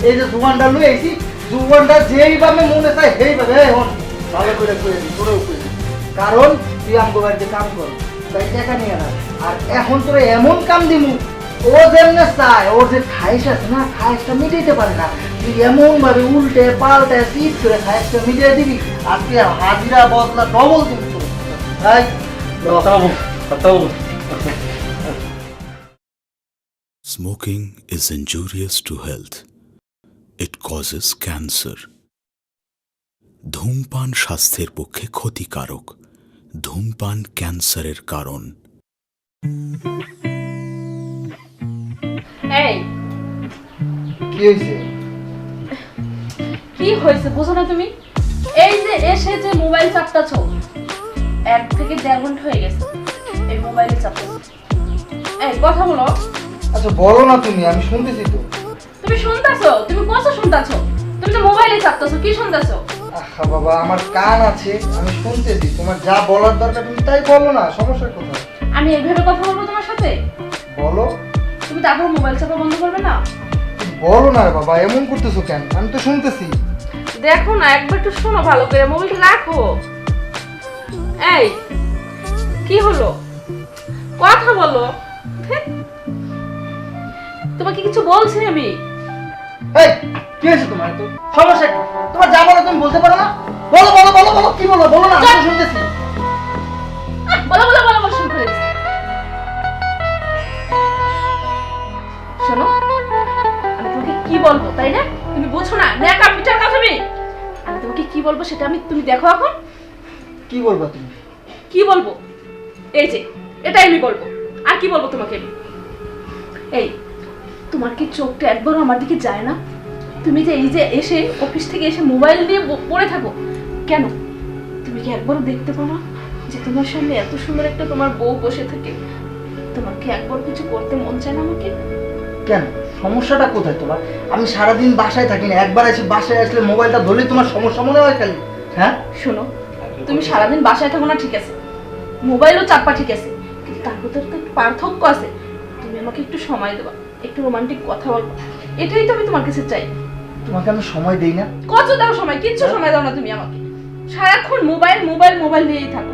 এই যে জুয়ানটা লুই আইছি, জুয়ানটা যেইভাবে মনে চায় সেইভাবে হন ভালো করে করে দিই, তোরেও করে দিই। কারণ তুই আমগো বাড়িতে কাম কর, তাই টাকা নিয়ে না। আর এখন তোরে এমন কাম দিমু, ও যেমনে চায়, ওর যে খাইস আছে না, খাইসটা মিটাইতে পারে না, তুই এমন ভাবে উল্টে পাল্টে চিট করে খাইসটা মিটিয়ে দিবি। আজকে হাজিরা বদলা ডবল দিবি তোর। তাই Smoking is injurious to health. It causes cancer. ধূমপান স্বাস্থ্যের পক্ষে ক্ষতিকারক। ধূমপান ক্যান্সারের কারণ। এই কি হয়েছে? কি হয়েছে বুঝো না তুমি? এই যে এসে যে মোবাইল চাপটাছো, 1 থেকে 1.5 ঘন্টা হয়ে গেছে এই মোবাইলে চাপটাছো। এই কথা বলো। আচ্ছা বলো না তুমি, আমি শুনতেছি তো। তুমি শুনতাছো? তুমি কথা শুনতাছো? তুমি তো মোবাইলে চাপতাছো, কি শুনতাছো? আহা বাবা, আমার কান আছে, আমি শুনতেছি। তোমার যা বলার দরকার তুমি তাই বলো না, সমস্যা কোথায়? আমি এইভাবে কথা বলবো তোমার সাথে? বলো। তুমি তারপর মোবাইল চাপা বন্ধ করবে না? বলো না বাবা, এমন করতেছো কেন? আমি তো শুনতেছি। দেখো না, একবার একটু শোনো ভালো করে, মোবাইলটা রাখো। এই কি হলো? কথা বলো। তোমাকে কিছু বলছি আমি। এই কি হয়েছে তোমার? তো সমস্যা কি? তোমার যা বলো তুমি বলতে পারো না? বলো বলো বলো বলো, কি বলো বলো না, আমি তো শুনতেছি। বলো বলো বলো বলো, শুরু করে দিচ্ছি। শোনো, আমি তোমাকে কি বলবো তাই না? তুমি বুঝো না, নেকা পিটার কথা তুমি। আমি তোমাকে কি বলবো সেটা তুমি দেখো এখন। কি বলবা তুমি? কি বলবো? এই যে এটাই আমি বলবো। আর কি বলবো তোমাকে আমি? এই তোমার কি চোখটা একবারও আমার দিকে যায় না? তুমি যে এই যে এসে অফিস থেকে এসে মোবাইল নিয়ে পড়ে থাকো কেন? তুমি কি একবারও দেখতে পাও না যে তোমার সামনে এত সুন্দর একটা তোমার বউ বসে থাকে? তোমার কি একবার কিছু করতে মন চায় না আমাকে? কেন, সমস্যাটা কোথায় তোমার? আমি সারাদিন বাসায় থাকি না, একবার এসে বাসায় আসলে মোবাইলটা ধরলে তোমার সমস্যা মনে হয় খালি? হ্যাঁ শোনো, তুমি সারাদিন বাসায় থাকো না ঠিক আছে, মোবাইলও চাপা ঠিক আছে, কিন্তু তার ভিতরে তো একটু পার্থক্য আছে। তুমি আমাকে একটু সময় দেবা, একটু রোমান্টিক কথা বলবো, এটাই তো আমি তোমার কাছে চাই। তোমাকে আমি সময় দেই না? কত দাও সময়? কিচ্ছু সময় দাও না তুমি আমাকে, সারাক্ষণ মোবাইল মোবাইল মোবাইল নিয়েই থাকো।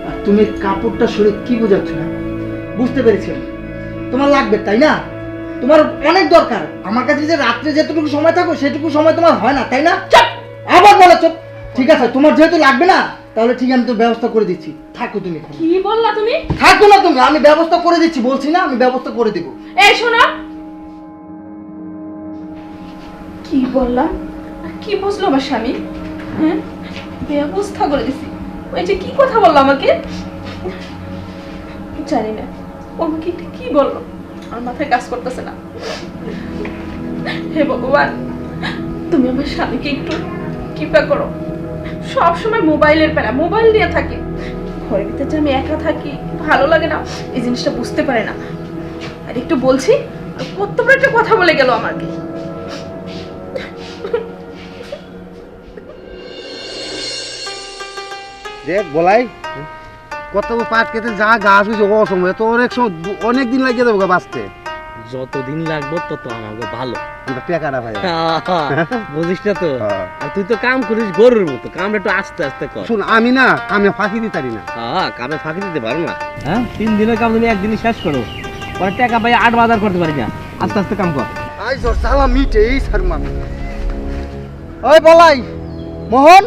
আর তুমি কাপড়টা সরে কি বোঝাচ্ছ না? বুঝতে পেরেছি আমি। তোমার লাগবে তাই না? তোমার অনেক দরকার। আমার কাছে যে রাত্রে যেটুকু সময় থাকো সেটুকু সময় তোমার হয় না তাই না? চুপ! আবার বলো চুপ। ঠিক আছে, তোমার যেহেতু লাগবে না তাহলে ঠিক, আমি তো ব্যবস্থা করে দিচ্ছি, থাকো তুমি। কি বললা তুমি? থাকো না তুমি, আমি ব্যবস্থা করে দিচ্ছি বলছি না, আমি ব্যবস্থা করে দিব। এই শোনো, কি বললাম আর কি বুঝলো আমার স্বামী? হ্যাঁ, ব্যবস্থা করে দিছি। ওই যে কি কথা বললো আমাকে, জানি না ও আমাকে এটা কি বললো, আমার মাথায় কাজ করতেছে না। হে ভগবান, তুমি আমার স্বামীকে একটু কৃপা করো। সব সময় মোবাইলের প্যারা, মোবাইল নিয়ে থাকে। ঘরের ভিতরে যে আমি একা থাকি, ভালো লাগে না, এই জিনিসটা বুঝতে পারে না। আর একটু বলছি আর কত বড় একটা কথা বলে গেল আমাকে। দেখ বলাই কত পাট খেতে যা গাছ হয়েছে অসময়ে তো অনেক সময় অনেক দিন লাগিয়ে দেবো বাঁচতে। যতদিন লাগবো তত আমাকে ভালো টেকাটা ভাই বুঝিস না তো। হ্যাঁ। আর তুই তো কাম করিস গরুর মতো, কামটা একটু আস্তে আস্তে কর। শুন, আমি না কামে ফাঁকি দিতে পারি না। হ্যাঁ, কামে ফাঁকি দিতে পারো না। হ্যাঁ, 3 দিনের কাম তুমি একদিনই শেষ করো, পরে টাকা পাই 8 বাজার করতে পারি না। আস্তে আস্তে কাম কর। আই জোর সালা মিটে এই শর্মান। ওই বলাই মোহন।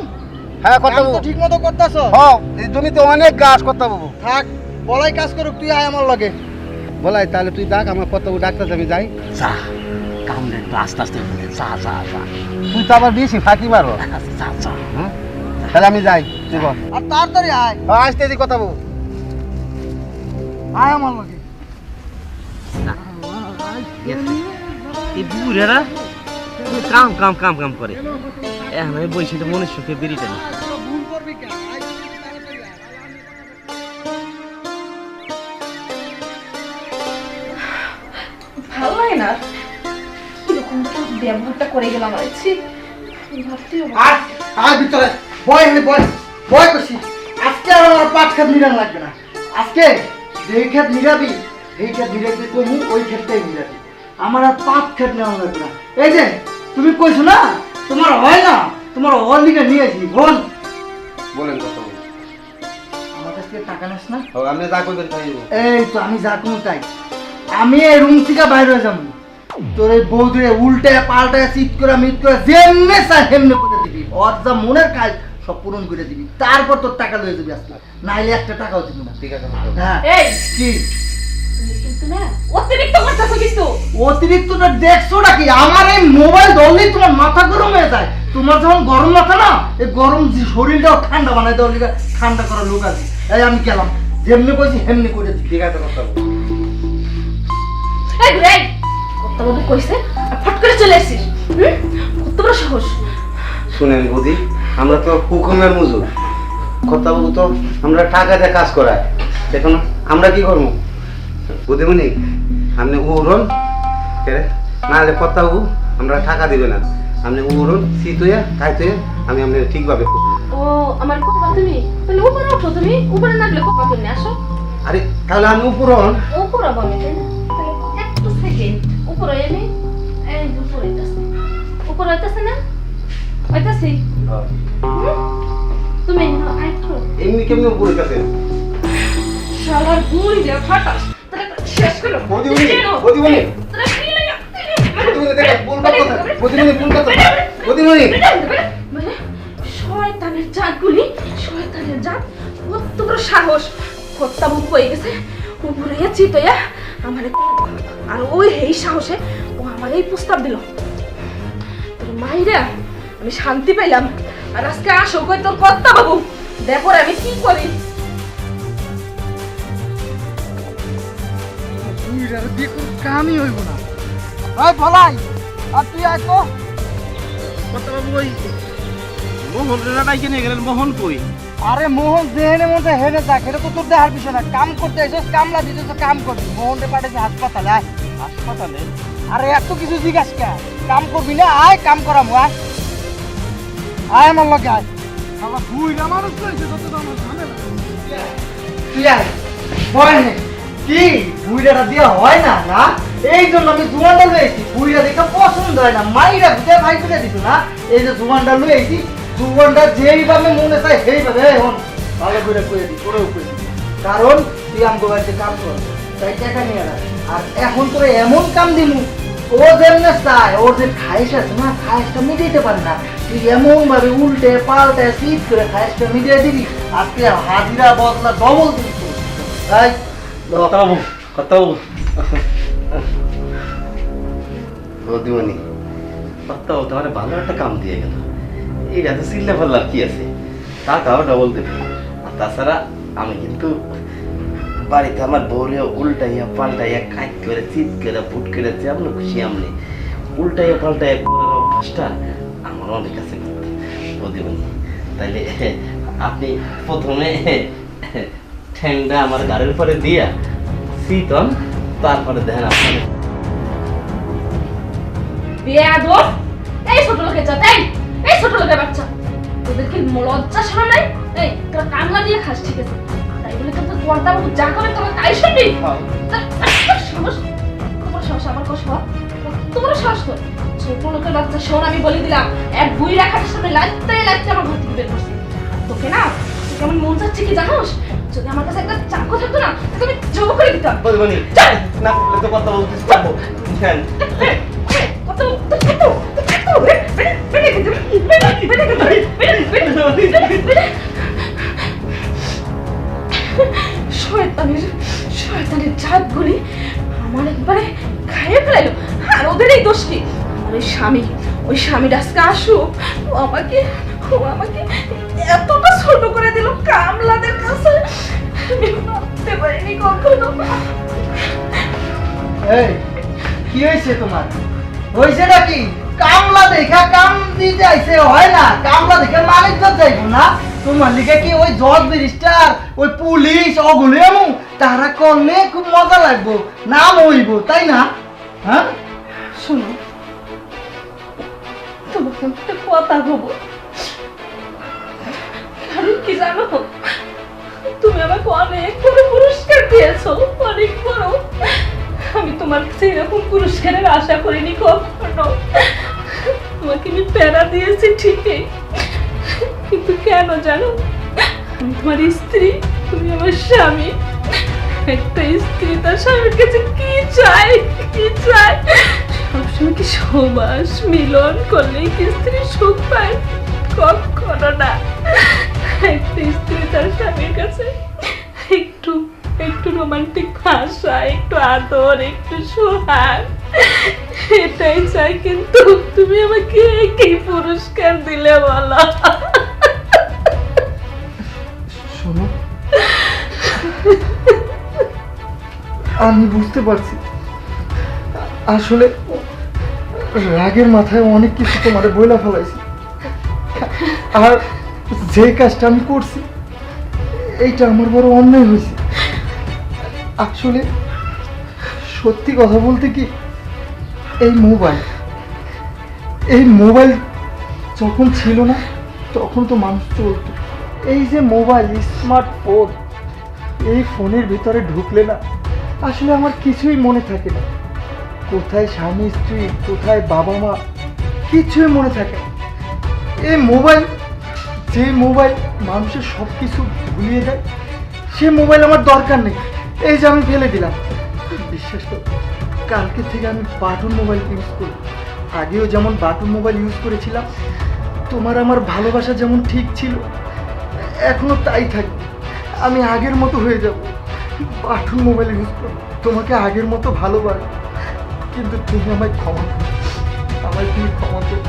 হ্যাঁ কথা বলবো। ঠিক মতো করতেছ? হ্যাঁ, এই জমিতে অনেক গাছ কথা বলবো। থাক, বলাই কাজ করুক, তুই আয় আমার লগে। বলাই তাহলে তুই ডাক, আমার কত ডাক্তার আমি যাই। যা, কামটা একটু আস্তে আস্তে করে যা যা যা। তুই তো আবার বেশি ফাঁকি মারো। যা যা। হ্যাঁ তাহলে আমি যাই, তুই বল। আর তাড়াতাড়ি আয়। হ্যাঁ আসতে দি কথা বলবো। আয় আমার লগে। এই বুড়েরা কাম কাম কাম কাম করে, এখন আমি বসে তো মনের সুখে বেরিয়ে না। ভুল করবি কেন? আয় তাড়াতাড়ি আয়। ভালো লাগে না কিরকম ব্যবহারটা করে গেলাম। আছি আয় আয় ভিতরে বয়, এনে বয় বয় করছি। আজকে আর আমার পাট খেত নিরান লাগবে না। আজকে যেই খেত নিরাবি, এই খেত নিরাবি কমু, ওই ক্ষেতটাই নিরাবি। আমার আর পাপ খেট নেওয়া লাগবে না। এই যে তুমি কইছো না তোমার হয় না, তোমার হল দিকে নিয়েছি বোন। বলেন কথা বলুন। আমার কাছ থেকে টাকা নিস না? ও, আপনি যা করবেন তাই হইব। এই তো আমি যা কোনো তাই, আমি এই রুম থেকে বাইরে হয়ে যাবো। তোর এই বৌদিরে উল্টে পাল্টায় চিৎ করে মিট করে যেমনে চাই হেমনে করে দিবি, ওর যা মনের কাজ সব পূরণ করে দিবি, তারপর তোর টাকা লয়ে যাবি আজকে, নাইলে একটা টাকাও দিবি না। ঠিক আছে কথা বলুন। হ্যাঁ এই কি তুমি কিন্তু না অতিরিক্ত করতেছো কিন্তু। অতিরিক্তটা দেখছো নাকি? আমার এই মোবাইল ধরলেই তোমার মাথা গরম হয়ে যায়। তোমার যখন গরম মাথা না, এই গরম শরীরটাও ঠান্ডা বানাই দেওয়ার লিগে ঠান্ডা করার লোক আছে। এই আমি গেলাম, যেমনি কইছি হেমনি করে দিবি। ঠিক আছে কথা বলুন। এই রে কত বাবু কইছে আর ফট করে চলে আসিস। কত বড় সাহস। শুনেন বুদি, আমরা তো হুকুমের মজুর, কথা বলবো তো আমরা টাকা দিয়ে কাজ করাই। দেখুন আমরা কি করবো বুদিমণি, আপনি উড়ন নাহলে কথা বলবো, আমরা টাকা দিবে না। আপনি উড়ন শীত হইয়া খাইতে হইয়া আমি আপনি ঠিকভাবে করবো। ও আমার কোপা তুমি তাহলে উপরে ওঠো, তুমি উপরে নাগলে কোপা তুমি আসো। আরে তাহলে আমি উপরন। উপরে আবার আমি তাই না? তাহলে একটু সেকেন্ড উপরে এনে এই উপরে যাচ্ছে, উপরে হইতাছে না? হইতাছি তুমি আইতো এমনি কেমনি উপরে কাছে শালার গুই যা ফাটাস তাহলে শেষ করো। বুদিমণি, বুদিমণি, তাহলে কি লাগা বুদিমণি দেখো ভুল কথা, বুদিমণি ভুল কথা, বুদিমণি। মানে শয়তানের জাতগুলি, শয়তানের জাত, কত বড় সাহস। কত্তা বুক হয়ে গেছে উপরে চিতয়া আমার, আর ওই এই সাহসে ও আমার এই প্রস্তাব দিল। তোর মাইরা আমি শান্তি পেলাম। আর আজকে আসো কই তোর কত্তা বাবু, দেখো রে আমি কি করি। কামই হইব না। ভাই বলাই আর তুই আয় তো। কথা বাবু ওই মোহন রেনা ডাইকে নিয়ে গেলেন, মোহন কই? আরে মোহন যেহেনে মধ্যে হেনে যাক, এটা তো তোর দেখার বিষয় না। কাম করতে এসেছিস, কামলা দিতেছ, কাম করবি। মোহনকে পাঠাইছে হাসপাতালে, আয়। হাসপাতালে? আরে এত কিছু জিজ্ঞাস কে? কাম করবি না? আয় কাম করাম, আয় আয় আমার লগে আয়। শালা বুইড়া মানুষ কইছে যত দাম ঝামেলা। তুই আয় বয় নে। কি বুইড়াটা দিয়া হয় না? না এই জন্য আমি জুয়ানটা লয়েছি। বুইড়া দেখে পছন্দ হয় না, মাইরা গুজে ভাই করে দিত না। এই যে জুয়ানটা লয়েছি, জুয়ানটা যেইভাবে মনে চায় সেইভাবে এখন ভালো করে করে দিই, করেও করে দিই। কারণ তুই আমগো বাড়িতে কাম কর, তাই টাকা নিয়ে আয়। আর এখন তোরে এমন কাম দিমু, ও যেমনে চায়, ওর যে খাইস আছে না, খাইসটা মিটাইতে পারে না। তুই এমন ভাবে উল্টে পাল্টে চিট করে খাইসটা মিটিয়ে দিবি, আজকে হাজিরা বদলা ডবল দিবি। তাই কথা বাবু, কথা বাবু, বুদিমণি কথা বাবু তোমার ভালো একটা কাম দিয়ে গেল। এই এত চিল্লা ফাল্লার কি আছে, টাকাও ডবল দেবে। আর তাছাড়া আমি কিন্তু বাড়িতে আমার বউরে উল্টাইয়া পাল্টাইয়া কাজ করে চিৎ করে ফুট করে যেমন খুশি আমনি উল্টাইয়া পাল্টাইয়া করার অভ্যাসটা আমার অনেক আছে বুদিমণি। তাইলে আপনি প্রথমে ঠ্যাংটা আমার গাড়ির পরে দিয়া শীতন, তারপরে দেখেন আপনার বেয়াদব। এই ছোট লোকের জাত, এই ছোট লোকের বাচ্চা, তোদের কি লজ্জা শরম নাই? এই তোরা কামলা দিয়ে খাস, ঠিক আছে, তাই বলে তোর তোরটা যা করে তোরা তাই শুনবি? সাহস, তোমার সাহস আমার কষ্ট, তোমার সাহস তোর। ছোট লোকের বাচ্চা শোন, আমি বলে দিলাম, এক বুই রাখার সামনে লাগতে লাগতে আমার ঘর থেকে বের করছি। তোকে না, তোকে আমার মন চাচ্ছে কি জানোস? যদি আমার কাছে একটা চাকু থাকতো না, তাকে আমি জব করে দিতাম। বুদিমণি না বললে তো কথা বলতে পারবো। শয়তানের জাতগুলি আমার একবারে খাইয়ে ফেলাইলো। আর ওদের এই দোষ কি? আমার ওই স্বামীটা আজকে আসুক, ও আমাকে এতটা ছোট করে দিল কামলাদের কাছে, আমি ভাবতে পারিনি কখনো। এই কি হয়েছে তোমার? হয়েছে নাকি? কামলা দেখা কাম দিতে আইছে হয় না? কামলা দেখে মালিক জজ যাইবো না? তোমার লিখে কি ওই জজ ব্যারিস্টার, ওই পুলিশ, ওগুলো এমন তারা করলে খুব মজা লাগবো, নাম হইব, তাই না? হ্যাঁ শোনো, তোমাকে একটা কথা বলবো, কারণ কি জানো, তুমি আমাকে অনেক বড় পুরস্কার দিয়েছো, অনেক বড়। আমি তোমার কাছে এরকম পুরস্কারের আশা করিনি কখনো। তোমাকে আমি প্যারা দিয়েছি ঠিকই, কিন্তু কেন জানো, আমি তোমার স্ত্রী, তুমি আমার স্বামী। একটা স্ত্রী তার স্বামীর কাছে কি চায়, কি চায়? সবসময় কি সমাস মিলন করলেই কি স্ত্রী সুখ পায়? কখনো না। একটা স্ত্রী তার স্বামীর কাছে একটু একটু রোমান্টিক ভাষা, একটু আদর, একটু সোহাগ, এটাই চাই। কিন্তু তুমি আমাকে কি পুরস্কার দিলে বলো? শোনো, আমি বুঝতে পারছি আসলে রাগের মাথায় অনেক কিছু তোমারে বইলা ফেলাইছি, আর যে কাজটা আমি করছি এইটা আমার বড় অন্যায় হয়েছে। আসলে সত্যি কথা বলতে কি, এই মোবাইল যখন ছিল না তখন তো মানুষ চলতো। এই যে মোবাইল, স্মার্টফোন, এই ফোনের ভিতরে ঢুকলে না আসলে আমার কিছুই মনে থাকে না। কোথায় স্বামী স্ত্রী, কোথায় বাবা মা, কিছুই মনে থাকে না। এই মোবাইল, যে মোবাইল মানুষের সব কিছু ভুলিয়ে দেয়, সে মোবাইল আমার দরকার নেই। এই যে আমি ফেলে দিলাম। বিশ্বাস করো, কালকে থেকে আমি বাটন মোবাইল ইউজ করি। আগেও যেমন বাটন মোবাইল ইউজ করেছিলাম, তোমার আমার ভালোবাসা যেমন ঠিক ছিল, এখনো তাই থাকবে। আমি আগের মতো হয়ে যাব, বাটন মোবাইল ইউজ করো, তোমাকে আগের মতো ভালোবাসো। কিন্তু তুমি আমায় ক্ষমা করো, আমায় তুমি ক্ষমা করো।